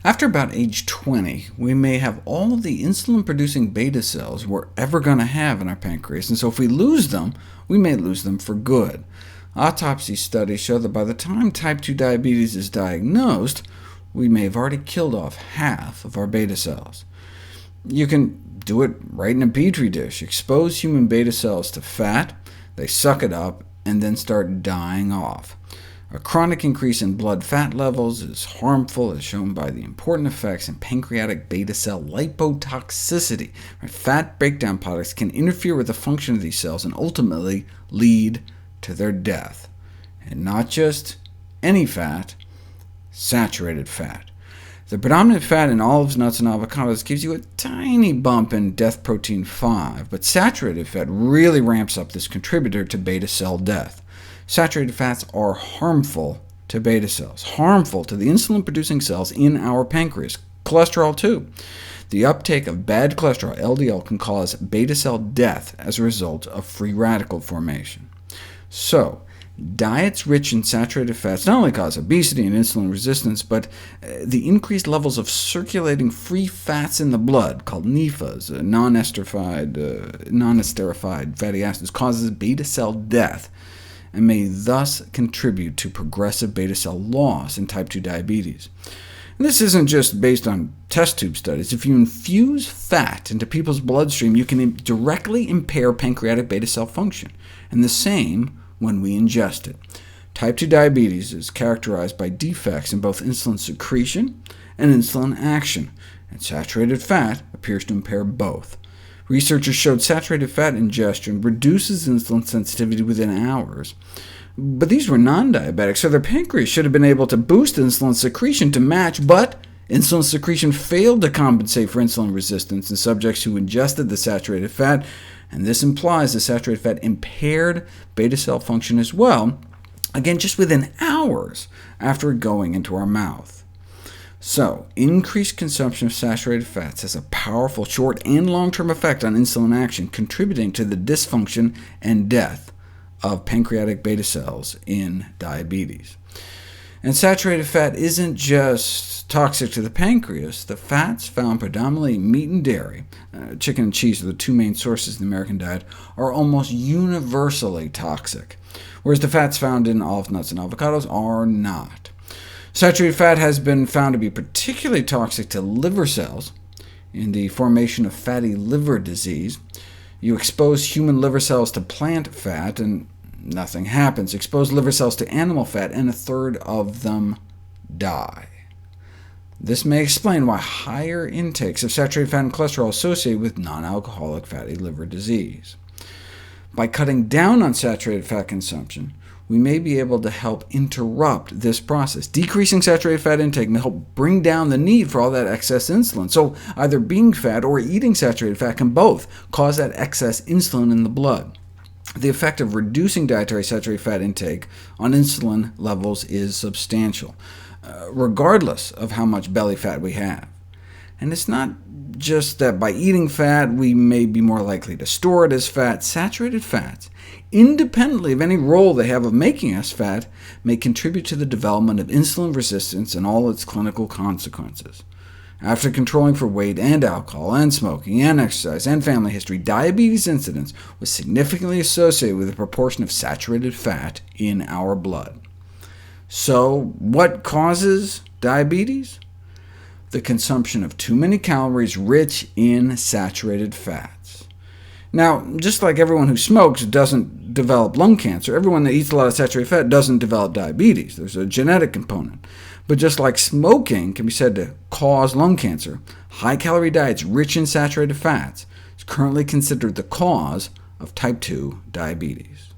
After about age 20, we may have all of the insulin-producing beta cells we're ever going to have in our pancreas, and so if we lose them, we may lose them for good. Autopsy studies show that by the time type 2 diabetes is diagnosed, we may have already killed off half of our beta cells. You can do it right in a petri dish. Expose human beta cells to fat, they suck it up, and then start dying off. A chronic increase in blood fat levels is harmful, as shown by the important effects in pancreatic beta cell lipotoxicity. Fat breakdown products can interfere with the function of these cells and ultimately lead to their death. And not just any fat, saturated fat. The predominant fat in olives, nuts, and avocados gives you a tiny bump in death protein 5, but saturated fat really ramps up this contributor to beta cell death. Saturated fats are harmful to beta cells, harmful to the insulin-producing cells in our pancreas, cholesterol too. The uptake of bad cholesterol, LDL, can cause beta cell death as a result of free radical formation. So, diets rich in saturated fats not only cause obesity and insulin resistance, but the increased levels of circulating free fats in the blood, called NEFAs, non-esterified fatty acids, causes beta cell death, and may thus contribute to progressive beta cell loss in type 2 diabetes. And this isn't just based on test tube studies. If you infuse fat into people's bloodstream, you can directly impair pancreatic beta cell function, and the same when we ingest it. Type 2 diabetes is characterized by defects in both insulin secretion and insulin action, and saturated fat appears to impair both. Researchers showed saturated fat ingestion reduces insulin sensitivity within hours. But these were non-diabetics, so their pancreas should have been able to boost insulin secretion to match, but insulin secretion failed to compensate for insulin resistance in subjects who ingested the saturated fat, and this implies the saturated fat impaired beta cell function as well, again just within hours after going into our mouth. So, increased consumption of saturated fats has a powerful short and long-term effect on insulin action, contributing to the dysfunction and death of pancreatic beta cells in diabetes. And saturated fat isn't just toxic to the pancreas. The fats found predominantly in meat and dairy, chicken and cheese are the two main sources in the American diet, are almost universally toxic, whereas the fats found in olives, nuts, and avocados are not. Saturated fat has been found to be particularly toxic to liver cells in the formation of fatty liver disease. You expose human liver cells to plant fat, and nothing happens. Expose liver cells to animal fat, and a third of them die. This may explain why higher intakes of saturated fat and cholesterol are associated with non-alcoholic fatty liver disease. By cutting down on saturated fat consumption, we may be able to help interrupt this process. Decreasing saturated fat intake may help bring down the need for all that excess insulin. So either being fat or eating saturated fat can both cause that excess insulin in the blood. The effect of reducing dietary saturated fat intake on insulin levels is substantial, regardless of how much belly fat we have. And it's not just that by eating fat we may be more likely to store it as fat. Saturated fats, independently of any role they have of making us fat, may contribute to the development of insulin resistance and all its clinical consequences. After controlling for weight and alcohol and smoking and exercise and family history, diabetes incidence was significantly associated with the proportion of saturated fat in our blood. So what causes diabetes? The consumption of too many calories rich in saturated fats. Now, just like everyone who smokes doesn't develop lung cancer, everyone that eats a lot of saturated fat doesn't develop diabetes. There's a genetic component. But just like smoking can be said to cause lung cancer, high-calorie diets rich in saturated fats is currently considered the cause of type 2 diabetes.